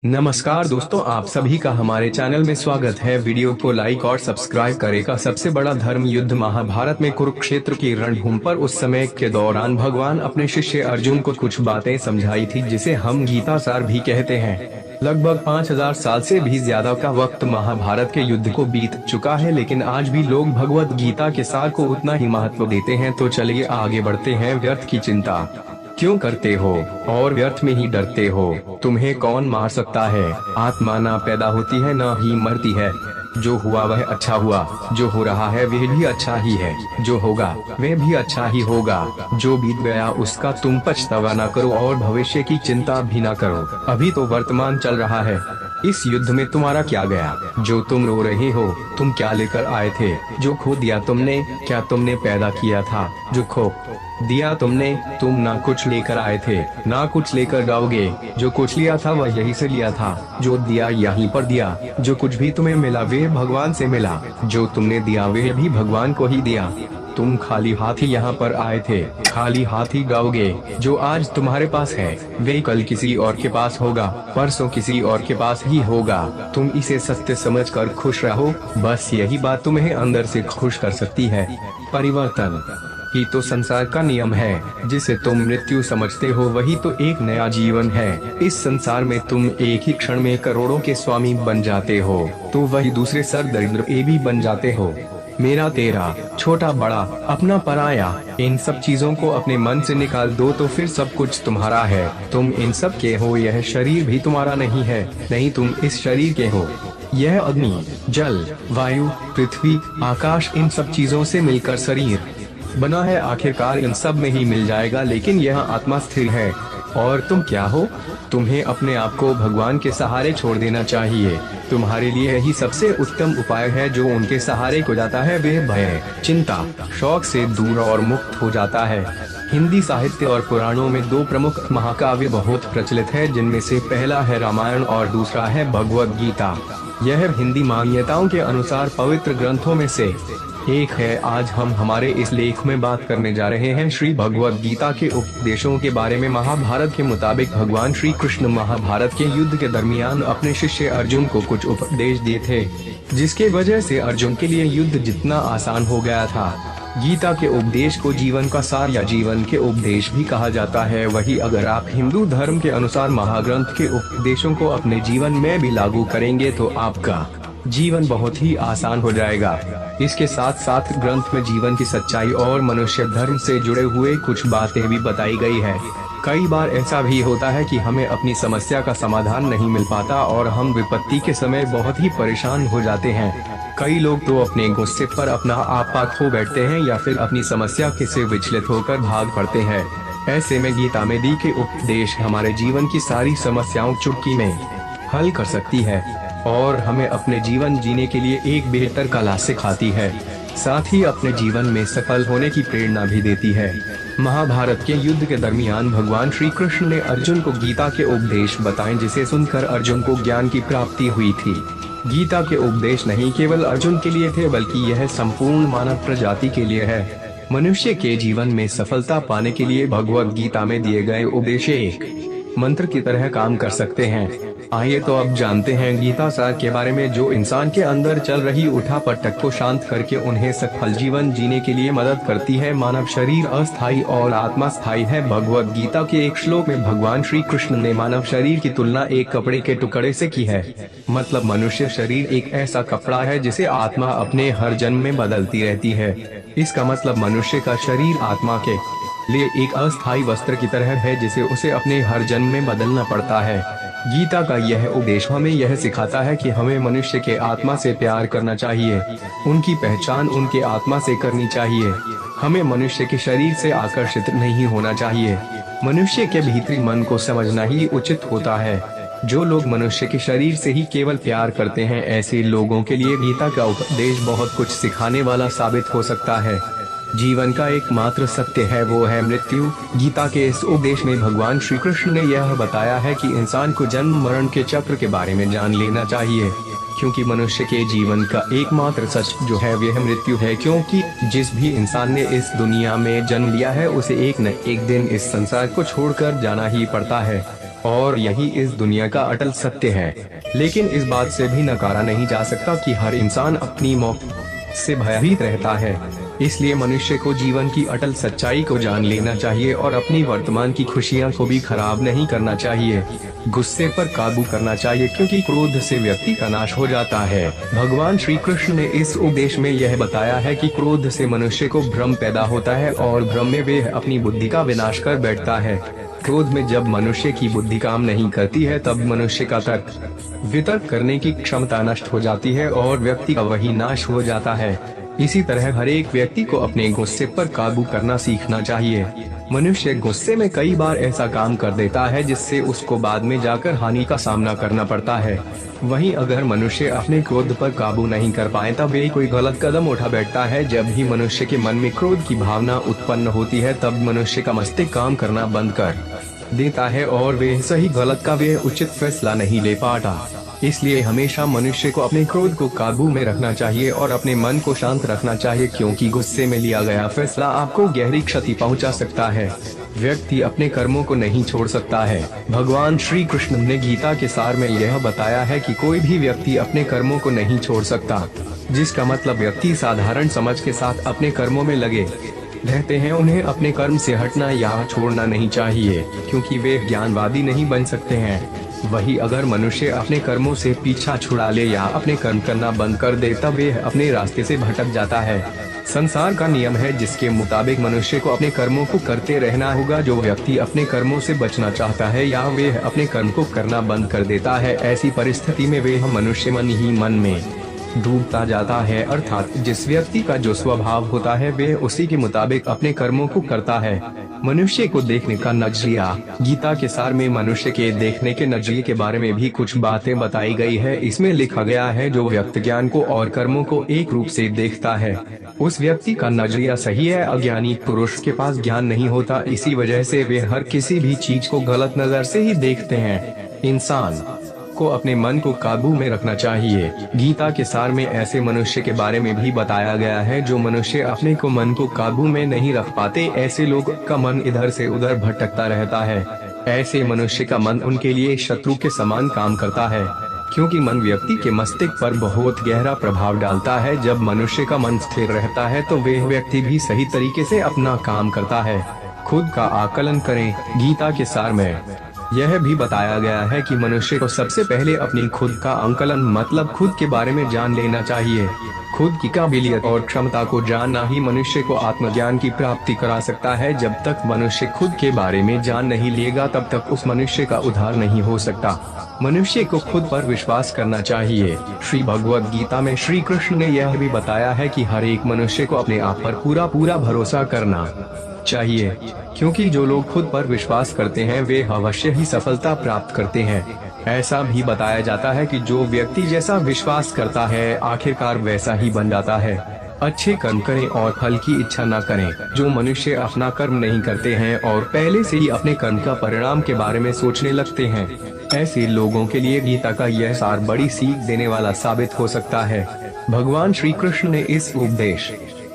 नमस्कार दोस्तों, आप सभी का हमारे चैनल में स्वागत है। वीडियो को लाइक और सब्सक्राइब करेगा। सबसे बड़ा धर्म युद्ध महाभारत में कुरुक्षेत्र की रणभूमि पर उस समय के दौरान भगवान अपने शिष्य अर्जुन को कुछ बातें समझाई थी, जिसे हम गीता सार भी कहते हैं। लगभग 5000 साल से भी ज्यादा का वक्त महाभारत के युद्ध को बीत चुका है, लेकिन आज भी लोग भगवत गीता के सार को उतना ही महत्व देते हैं। तो चलिए आगे बढ़ते हैं। व्यर्थ की चिंता क्यों करते हो और व्यर्थ में ही डरते हो? तुम्हें कौन मार सकता है? आत्मा ना पैदा होती है ना ही मरती है। जो हुआ वह अच्छा हुआ, जो हो रहा है वह भी अच्छा ही है, जो होगा वह भी अच्छा ही होगा। जो बीत गया उसका तुम पछतावा ना करो और भविष्य की चिंता भी ना करो। अभी तो वर्तमान चल रहा है। इस युद्ध में तुम्हारा क्या गया? जो तुम रो रहे हो, तुम क्या लेकर आए थे? जो खो दिया तुमने, क्या तुमने पैदा किया था? जो खो दिया तुमने, तुम ना कुछ लेकर आए थे, ना कुछ लेकर जाओगे। जो कुछ लिया था वह यहीं से लिया था। जो दिया यहीं पर दिया। जो कुछ भी तुम्हें मिला वह भगवान से मिला। जो तुमने दिया वह भी भगवान को ही दिया। तुम खाली हाथ ही यहाँ पर आए थे, खाली हाथ ही जाओगे। जो आज तुम्हारे पास है वे कल किसी और के पास होगा, परसों किसी और के पास ही होगा। तुम इसे सत्य समझकर खुश रहो। बस यही बात तुम्हें अंदर से खुश कर सकती है। परिवर्तन ही तो संसार का नियम है। जिसे तुम मृत्यु समझते हो वही तो एक नया जीवन है। इस संसार में तुम एक ही क्षण में करोड़ों के स्वामी बन जाते हो, तो वही दूसरे सर दरिद्र भी बन जाते हो। मेरा तेरा, छोटा बड़ा, अपना पराया, इन सब चीजों को अपने मन से निकाल दो तो फिर सब कुछ तुम्हारा है। तुम इन सब के हो। यह शरीर भी तुम्हारा नहीं है, नहीं तुम इस शरीर के हो। यह अग्नि, जल, वायु, पृथ्वी, आकाश, इन सब चीजों से मिलकर शरीर बना है। आखिरकार इन सब में ही मिल जाएगा, लेकिन यह आत्मा स्थिर है। और तुम क्या हो? तुम्हें अपने आप को भगवान के सहारे छोड़ देना चाहिए। तुम्हारे लिए यही सबसे उत्तम उपाय है। जो उनके सहारे को जाता है वह भय, चिंता, शौक से दूर और मुक्त हो जाता है। हिंदी साहित्य और पुराणों में दो प्रमुख महाकाव्य बहुत प्रचलित है, जिनमें से पहला है रामायण और दूसरा है भगवद गीता। यह हिंदी मान्यताओं के अनुसार पवित्र ग्रंथों में से एक है। आज हम हमारे इस लेख में बात करने जा रहे हैं श्री भगवद गीता के उपदेशों के बारे में। महाभारत के मुताबिक भगवान श्री कृष्ण महाभारत के युद्ध के दरमियान अपने शिष्य अर्जुन को कुछ उपदेश दिए थे, जिसके वजह से अर्जुन के लिए युद्ध जितना आसान हो गया था। गीता के उपदेश को जीवन का सार या जीवन के उपदेश भी कहा जाता है। वही अगर आप हिंदू धर्म के अनुसार महाग्रंथ के उपदेशों को अपने जीवन में भी लागू करेंगे तो आपका जीवन बहुत ही आसान हो जाएगा। इसके साथ साथ ग्रंथ में जीवन की सच्चाई और मनुष्य धर्म से जुड़े हुए कुछ बातें भी बताई गई है। कई बार ऐसा भी होता है कि हमें अपनी समस्या का समाधान नहीं मिल पाता और हम विपत्ति के समय बहुत ही परेशान हो जाते हैं। कई लोग तो अपने गुस्से पर अपना आपा खो बैठते हैं या फिर अपनी समस्या से विचलित होकर भाग पड़ते हैं। ऐसे में गीता में दी के उपदेश हमारे जीवन की सारी समस्याओं चुटकी में हल कर सकती है और हमें अपने जीवन जीने के लिए एक बेहतर कला सिखाती है। साथ ही अपने जीवन में सफल होने की प्रेरणा भी देती है। महाभारत के युद्ध के दरमियान भगवान श्री कृष्ण ने अर्जुन को गीता के उपदेश बताए, जिसे सुनकर अर्जुन को ज्ञान की प्राप्ति हुई थी। गीता के उपदेश नहीं केवल अर्जुन के लिए थे, बल्कि यह संपूर्ण मानव प्रजाति के लिए है। मनुष्य के जीवन में सफलता पाने के लिए भगवद गीता में दिए गए उपदेश एक मंत्र की तरह काम कर सकते हैं। आइए तो अब जानते हैं गीता सार के बारे में, जो इंसान के अंदर चल रही उठापटक को शांत करके उन्हें सफल जीवन जीने के लिए मदद करती है। मानव शरीर अस्थायी और आत्मा स्थायी है। भगवद गीता के एक श्लोक में भगवान श्री कृष्ण ने मानव शरीर की तुलना एक कपड़े के टुकड़े से की है। मतलब मनुष्य शरीर एक ऐसा कपड़ा है जिसे आत्मा अपने हर जन्म में बदलती रहती है। इसका मतलब मनुष्य का शरीर आत्मा के लिए एक अस्थायी वस्त्र की तरह है, जिसे उसे अपने हर जन्म में बदलना पड़ता है। गीता का यह उपदेश हमें यह सिखाता है कि हमें मनुष्य के आत्मा से प्यार करना चाहिए, उनकी पहचान उनके आत्मा से करनी चाहिए। हमें मनुष्य के शरीर से आकर्षित नहीं होना चाहिए। मनुष्य के भीतरी मन को समझना ही उचित होता है। जो लोग मनुष्य के शरीर से ही केवल प्यार करते हैं, ऐसे लोगों के लिए गीता का उपदेश बहुत कुछ सिखाने वाला साबित हो सकता है। जीवन का एकमात्र सत्य है वो है मृत्यु। गीता के इस उपदेश में भगवान श्री कृष्ण ने यह बताया है कि इंसान को जन्म मरण के चक्र के बारे में जान लेना चाहिए, क्योंकि मनुष्य के जीवन का एकमात्र सच जो है वह मृत्यु है। क्योंकि जिस भी इंसान ने इस दुनिया में जन्म लिया है उसे एक न एक दिन इस संसार को छोड़कर जाना ही पड़ता है। और यही इस दुनिया का अटल सत्य है। लेकिन इस बात से भी नकारा नहीं जा सकता कि हर इंसान अपनी मौत से भयभीत रहता है। इसलिए मनुष्य को जीवन की अटल सच्चाई को जान लेना चाहिए और अपनी वर्तमान की खुशियां को भी खराब नहीं करना चाहिए। गुस्से पर काबू करना चाहिए, क्योंकि क्रोध से व्यक्ति का नाश हो जाता है। भगवान श्री कृष्ण ने इस उपदेश में यह बताया है कि क्रोध से मनुष्य को भ्रम पैदा होता है और भ्रम में वह अपनी बुद्धि का विनाश कर बैठता है। क्रोध में जब मनुष्य की बुद्धि काम नहीं करती है, तब मनुष्य का तर्क वितर्क करने की क्षमता नष्ट हो जाती है और व्यक्ति का वही नाश हो जाता है। इसी तरह हर एक व्यक्ति को अपने गुस्से पर काबू करना सीखना चाहिए। मनुष्य गुस्से में कई बार ऐसा काम कर देता है जिससे उसको बाद में जाकर हानि का सामना करना पड़ता है। वहीं अगर मनुष्य अपने क्रोध पर काबू नहीं कर पाए तब वे कोई गलत कदम उठा बैठता है। जब भी मनुष्य के मन में क्रोध की भावना उत्पन्न होती है, तब मनुष्य का मस्तिष्क काम करना बंद कर देता है और वे सही गलत का वे उचित फैसला नहीं ले पाता। इसलिए हमेशा मनुष्य को अपने क्रोध को काबू में रखना चाहिए और अपने मन को शांत रखना चाहिए, क्योंकि गुस्से में लिया गया फैसला आपको गहरी क्षति पहुंचा सकता है। व्यक्ति अपने कर्मों को नहीं छोड़ सकता है। भगवान श्री कृष्ण ने गीता के सार में यह बताया है कि कोई भी व्यक्ति अपने कर्मों को नहीं छोड़ सकता, जिसका मतलब व्यक्ति साधारण समझ के साथ अपने कर्मों में लगे रहते हैं। उन्हें अपने कर्म से हटना या छोड़ना नहीं चाहिए, क्योंकि वे ज्ञानवादी नहीं बन सकते हैं। वही अगर मनुष्य अपने कर्मों से पीछा छुड़ा ले या अपने कर्म करना बंद कर दे, तब वे अपने रास्ते से भटक जाता है। संसार का नियम है जिसके मुताबिक मनुष्य को अपने कर्मों को करते रहना होगा। जो व्यक्ति अपने कर्मों से बचना चाहता है या वे अपने कर्म को करना बंद कर देता है, ऐसी परिस्थिति में वे मनुष्य मन ही मन में डूबता जाता है। अर्थात जिस व्यक्ति का जो स्वभाव होता है वे उसी के मुताबिक अपने कर्मों को करता है। मनुष्य को देखने का नजरिया। गीता के सार में मनुष्य के देखने के नजरिए के बारे में भी कुछ बातें बताई गई है। इसमें लिखा गया है, जो व्यक्ति ज्ञान को और कर्मों को एक रूप से देखता है, उस व्यक्ति का नजरिया सही है। अज्ञानी पुरुष के पास ज्ञान नहीं होता, इसी वजह से वे हर किसी भी चीज को गलत नजर से ही देखते हैं। इंसान को अपने मन को काबू में रखना चाहिए। गीता के सार में ऐसे मनुष्य के बारे में भी बताया गया है, जो मनुष्य अपने को मन को काबू में नहीं रख पाते। ऐसे लोग का मन इधर से उधर भटकता रहता है। ऐसे मनुष्य का मन उनके लिए शत्रु के समान काम करता है, क्योंकि मन व्यक्ति के मस्तिष्क पर बहुत गहरा प्रभाव डालता है। जब मनुष्य का मन स्थिर रहता है तो वह व्यक्ति भी सही तरीके से अपना काम करता है। खुद का आकलन करें। गीता के सार में यह भी बताया गया है कि मनुष्य को सबसे पहले अपनी खुद का आकलन मतलब खुद के बारे में जान लेना चाहिए। खुद की काबिलियत और क्षमता को जानना ही मनुष्य को आत्मज्ञान की प्राप्ति करा सकता है। जब तक मनुष्य खुद के बारे में जान नहीं लेगा, तब तक उस मनुष्य का उद्धार नहीं हो सकता। मनुष्य को खुद पर विश्वास करना चाहिए। श्री भगवद गीता में श्री कृष्ण ने यह भी बताया है कि हर एक मनुष्य को अपने आप पर पूरा भरोसा करना चाहिए, क्योंकि जो लोग खुद पर विश्वास करते हैं वे अवश्य ही सफलता प्राप्त करते हैं। ऐसा भी बताया जाता है कि जो व्यक्ति जैसा विश्वास करता है आखिरकार वैसा ही बन जाता है। अच्छे कर्म करें और फल की इच्छा न करें। जो मनुष्य अपना कर्म नहीं करते हैं और पहले से ही अपने कर्म का परिणाम के बारे में सोचने लगते हैं, ऐसे लोगों के लिए गीता का यह सार बड़ी सीख देने वाला साबित हो सकता है। भगवान श्री कृष्ण ने इस उपदेश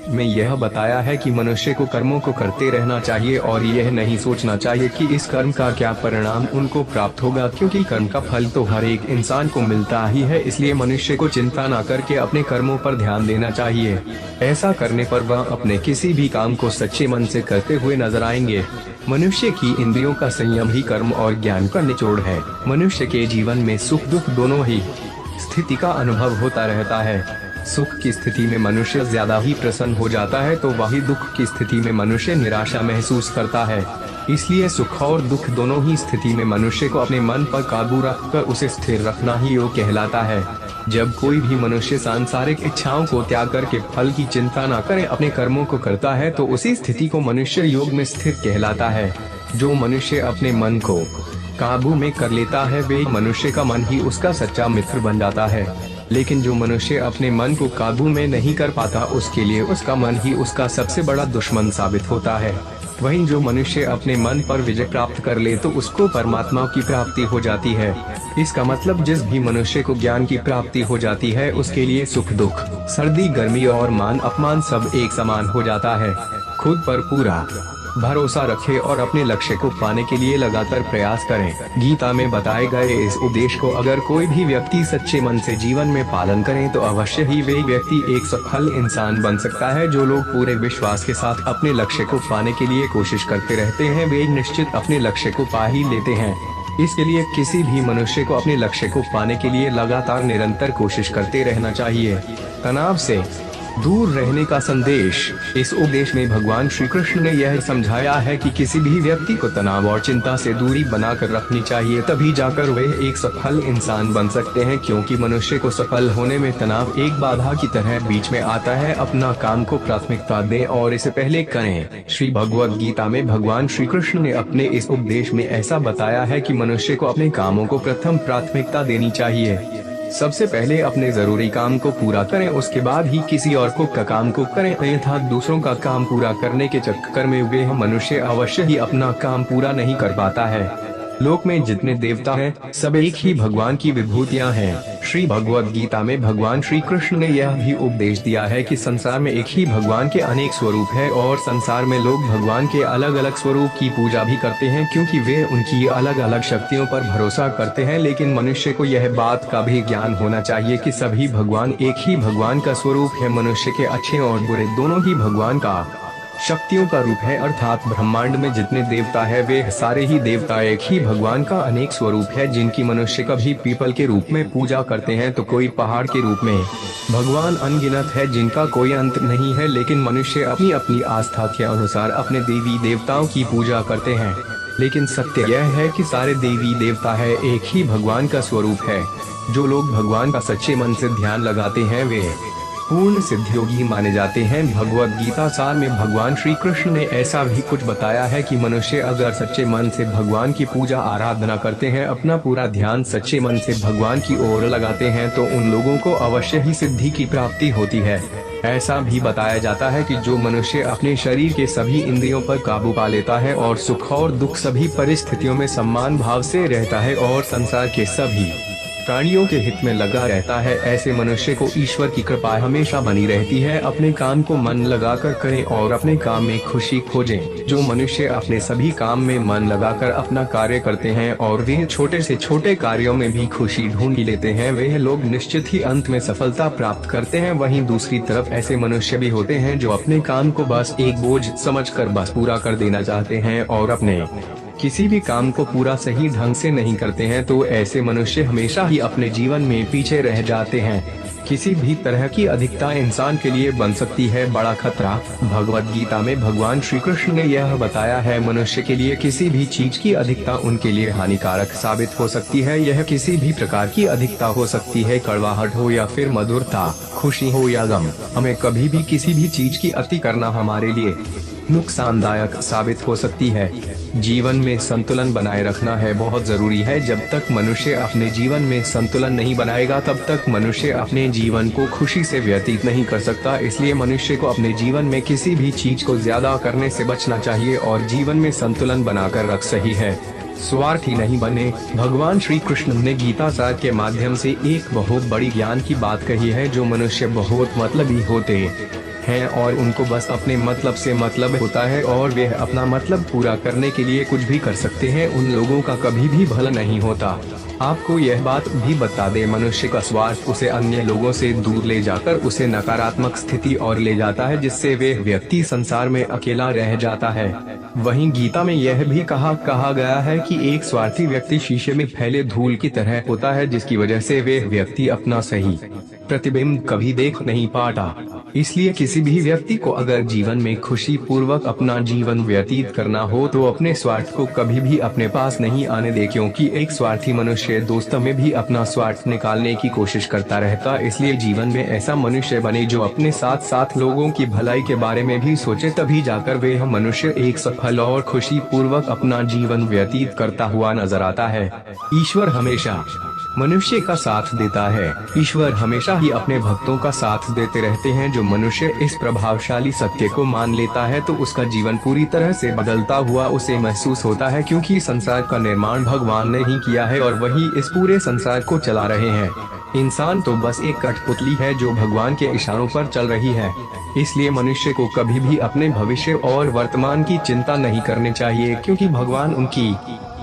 में यह बताया है कि मनुष्य को कर्मों को करते रहना चाहिए और यह नहीं सोचना चाहिए कि इस कर्म का क्या परिणाम उनको प्राप्त होगा, क्योंकि कर्म का फल तो हर एक इंसान को मिलता ही है। इसलिए मनुष्य को चिंता न करके अपने कर्मों पर ध्यान देना चाहिए। ऐसा करने पर वह अपने किसी भी काम को सच्चे मन से करते हुए नजर आएंगे। मनुष्य की इंद्रियों का संयम ही कर्म और ज्ञान का निचोड़ है। मनुष्य के जीवन में सुख दुख दोनों ही स्थिति का अनुभव होता रहता है। सुख की स्थिति में मनुष्य ज्यादा ही प्रसन्न हो जाता है, तो वही दुख की स्थिति में मनुष्य निराशा महसूस करता है। इसलिए सुख और दुख दोनों ही स्थिति में मनुष्य को अपने मन पर काबू रखकर उसे स्थिर रखना ही योग कहलाता है। जब कोई भी मनुष्य सांसारिक इच्छाओं को त्याग करके फल की चिंता न करे अपने कर्मों को करता है, तो उसी स्थिति को मनुष्य योग में स्थित कहलाता है। जो मनुष्य अपने मन को काबू में कर लेता है वे मनुष्य का मन ही उसका सच्चा मित्र बन जाता है। लेकिन जो मनुष्य अपने मन को काबू में नहीं कर पाता, उसके लिए उसका मन ही उसका सबसे बड़ा दुश्मन साबित होता है। वहीं जो मनुष्य अपने मन पर विजय प्राप्त कर ले तो उसको परमात्मा की प्राप्ति हो जाती है। इसका मतलब जिस भी मनुष्य को ज्ञान की प्राप्ति हो जाती है उसके लिए सुख दुख, सर्दी गर्मी और मान अपमान सब एक समान हो जाता है। खुद पर पूरा भरोसा रखें और अपने लक्ष्य को पाने के लिए लगातार प्रयास करें। गीता में बताए गए इस उपदेश को अगर कोई भी व्यक्ति सच्चे मन से जीवन में पालन करे तो अवश्य ही वे व्यक्ति एक सफल इंसान बन सकता है। जो लोग पूरे विश्वास के साथ अपने लक्ष्य को पाने के लिए कोशिश करते रहते हैं वे निश्चित अपने लक्ष्य को पा ही लेते हैं। इसके लिए किसी भी मनुष्य को अपने लक्ष्य को पाने के लिए लगातार निरंतर कोशिश करते रहना चाहिए। तनाव से दूर रहने का संदेश। इस उपदेश में भगवान श्री कृष्ण ने यह समझाया है कि किसी भी व्यक्ति को तनाव और चिंता से दूरी बनाकर रखनी चाहिए, तभी जाकर वे एक सफल इंसान बन सकते हैं। क्योंकि मनुष्य को सफल होने में तनाव एक बाधा की तरह बीच में आता है। अपना काम को प्राथमिकता दें और इसे पहले करें। श्री भगवद गीता में भगवान श्री कृष्ण ने अपने इस उपदेश में ऐसा बताया है कि मनुष्य को अपने कामों को प्रथम प्राथमिकता देनी चाहिए। सबसे पहले अपने जरूरी काम को पूरा करें, उसके बाद ही किसी और का काम को करें। अर्थात दूसरों का काम पूरा करने के चक्कर में वे मनुष्य अवश्य ही अपना काम पूरा नहीं कर पाता है। लोक में जितने देवता हैं सब एक ही भगवान की विभूतियां हैं। श्री भगवद गीता में भगवान श्री कृष्ण ने यह भी उपदेश दिया है कि संसार में एक ही भगवान के अनेक स्वरूप है और संसार में लोग भगवान के अलग अलग स्वरूप की पूजा भी करते हैं क्योंकि वे उनकी अलग अलग शक्तियों पर भरोसा करते हैं। लेकिन मनुष्य को यह बात का भी ज्ञान होना चाहिए कि सभी भगवान एक ही भगवान का स्वरूप है। मनुष्य के अच्छे और बुरे दोनों ही भगवान का शक्तियों का रूप है। अर्थात ब्रह्मांड में जितने देवता है वे सारे ही देवता एक ही भगवान का अनेक स्वरूप है। जिनकी मनुष्य कभी पीपल के रूप में पूजा करते हैं तो कोई पहाड़ के रूप में। भगवान अनगिनत है जिनका कोई अंत नहीं है, लेकिन मनुष्य अपनी अपनी आस्था के अनुसार अपने देवी देवताओं की पूजा करते हैं। लेकिन सत्य यह है कि सारे देवी देवता है एक ही भगवान का स्वरूप है। जो लोग भगवान का सच्चे मन से ध्यान लगाते हैं वे पूर्ण सिद्धयोगी माने जाते हैं। भगवद गीता सार में भगवान श्री कृष्ण ने ऐसा भी कुछ बताया है कि मनुष्य अगर सच्चे मन से भगवान की पूजा आराधना करते हैं, अपना पूरा ध्यान सच्चे मन से भगवान की ओर लगाते हैं तो उन लोगों को अवश्य ही सिद्धि की प्राप्ति होती है। ऐसा भी बताया जाता है कि जो मनुष्य अपने शरीर के सभी इंद्रियों पर काबू पा लेता है और सुख और दुख सभी परिस्थितियों में सम्मान भाव से रहता है और संसार के सभी प्राणियों के हित में लगा रहता है, ऐसे मनुष्य को ईश्वर की कृपा हमेशा बनी रहती है। अपने काम को मन लगाकर करें और अपने काम में खुशी खोजें। जो मनुष्य अपने सभी काम में मन लगाकर अपना कार्य करते हैं और वे छोटे से छोटे कार्यों में भी खुशी ढूंढ लेते हैं वे लोग निश्चित ही अंत में सफलता प्राप्त करते हैं। वहीं दूसरी तरफ ऐसे मनुष्य भी होते हैं जो अपने काम को बस एक बोझ समझकर बस पूरा कर देना चाहते हैं और अपने किसी भी काम को पूरा सही ढंग से नहीं करते हैं तो ऐसे मनुष्य हमेशा ही अपने जीवन में पीछे रह जाते हैं। किसी भी तरह की अधिकता इंसान के लिए बन सकती है बड़ा खतरा। भगवद गीता में भगवान श्री कृष्ण ने यह बताया है मनुष्य के लिए किसी भी चीज की अधिकता उनके लिए हानिकारक साबित हो सकती है। यह किसी भी प्रकार की अधिकता हो सकती है, कड़वाहट हो या फिर मधुरता, खुशी हो या गम। हमें कभी भी किसी भी चीज की अति करना हमारे लिए नुकसानदायक साबित हो सकती है। जीवन में संतुलन बनाए रखना है बहुत जरूरी है। जब तक मनुष्य अपने जीवन में संतुलन नहीं बनाएगा तब तक मनुष्य अपने जीवन को खुशी से व्यतीत नहीं कर सकता। इसलिए मनुष्य को अपने जीवन में किसी भी चीज को ज्यादा करने से बचना चाहिए और जीवन में संतुलन बनाकर रख सही है। स्वार्थी नहीं बने। भगवान श्री कृष्ण ने गीता सार के माध्यम से एक बहुत बड़ी ज्ञान की बात कही है। जो मनुष्य बहुत मतलबी होते हैं और उनको बस अपने मतलब से मतलब होता है और वे अपना मतलब पूरा करने के लिए कुछ भी कर सकते हैं, उन लोगों का कभी भी भला नहीं होता। आपको यह बात भी बता दे, मनुष्य का स्वार्थ उसे अन्य लोगों से दूर ले जाकर उसे नकारात्मक स्थिति और ले जाता है जिससे वे व्यक्ति संसार में अकेला रह जाता है। वहीं गीता में यह भी कहा गया है कि एक स्वार्थी व्यक्ति शीशे में फैले धूल की तरह होता है जिसकी वजह से वे व्यक्ति अपना सही प्रतिबिंब कभी देख नहीं पाता। इसलिए किसी भी व्यक्ति को अगर जीवन में खुशी पूर्वक अपना जीवन व्यतीत करना हो तो अपने स्वार्थ को कभी भी अपने पास नहीं आने दे, क्योंकि एक स्वार्थी मनुष्य दोस्तों में भी अपना स्वार्थ निकालने की कोशिश करता रहता। इसलिए जीवन में ऐसा मनुष्य बने जो अपने साथ साथ लोगों की भलाई के बारे में भी सोचे, तभी जाकर वे मनुष्य एक सफल और खुशी पूर्वक अपना जीवन व्यतीत करता हुआ नजर आता है। ईश्वर हमेशा मनुष्य का साथ देता है। ईश्वर हमेशा ही अपने भक्तों का साथ देते रहते हैं। जो मनुष्य इस प्रभावशाली सत्य को मान लेता है तो उसका जीवन पूरी तरह से बदलता हुआ उसे महसूस होता है, क्योंकि संसार का निर्माण भगवान ने ही किया है और वही इस पूरे संसार को चला रहे हैं। इंसान तो बस एक कठपुतली है जो भगवान के इशारों पर चल रही है। इसलिए मनुष्य को कभी भी अपने भविष्य और वर्तमान की चिंता नहीं करनी चाहिए, क्योंकि भगवान उनकी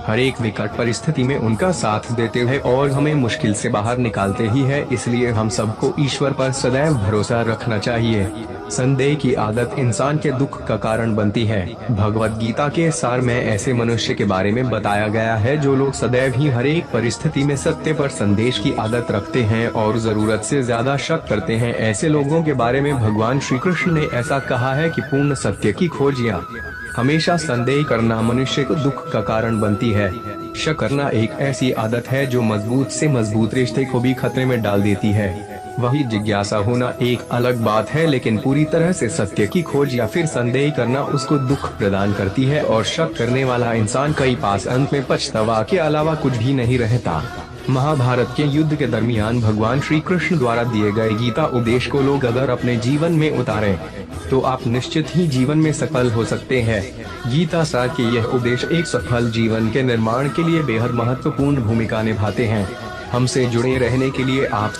हर एक विकट परिस्थिति में उनका साथ देते हैं और हमें मुश्किल से बाहर निकालते ही है। इसलिए हम सबको ईश्वर पर सदैव भरोसा रखना चाहिए। संदेह की आदत इंसान के दुख का कारण बनती है। भगवत गीता के सार में ऐसे मनुष्य के बारे में बताया गया है जो लोग सदैव ही हर एक परिस्थिति में सत्य पर संदेश की आदत रखते हैं और जरूरत से ज्यादा शक करते हैं। ऐसे लोगों के बारे में भगवान श्री कृष्ण ने ऐसा कहा है कि पूर्ण सत्य की खोज या हमेशा संदेह करना मनुष्य को दुख का कारण बनती है। शक करना एक ऐसी आदत है जो मजबूत से मजबूत रिश्ते को भी खतरे में डाल देती है। वही जिज्ञासा होना एक अलग बात है, लेकिन पूरी तरह से सत्य की खोज या फिर संदेह करना उसको दुख प्रदान करती है। और शक करने वाला इंसान कई पास अंत में पछतावा के अलावा कुछ भी नहीं रहता। महाभारत के युद्ध के दरमियान भगवान श्री कृष्ण द्वारा दिए गए गीता उपदेश को लोग अगर अपने जीवन में उतारें तो आप निश्चित ही जीवन में सफल हो सकते हैं। गीता सार के यह उपदेश एक सफल जीवन के निर्माण के लिए बेहद महत्वपूर्ण भूमिका निभाते हैं। हमसे जुड़े रहने के लिए आप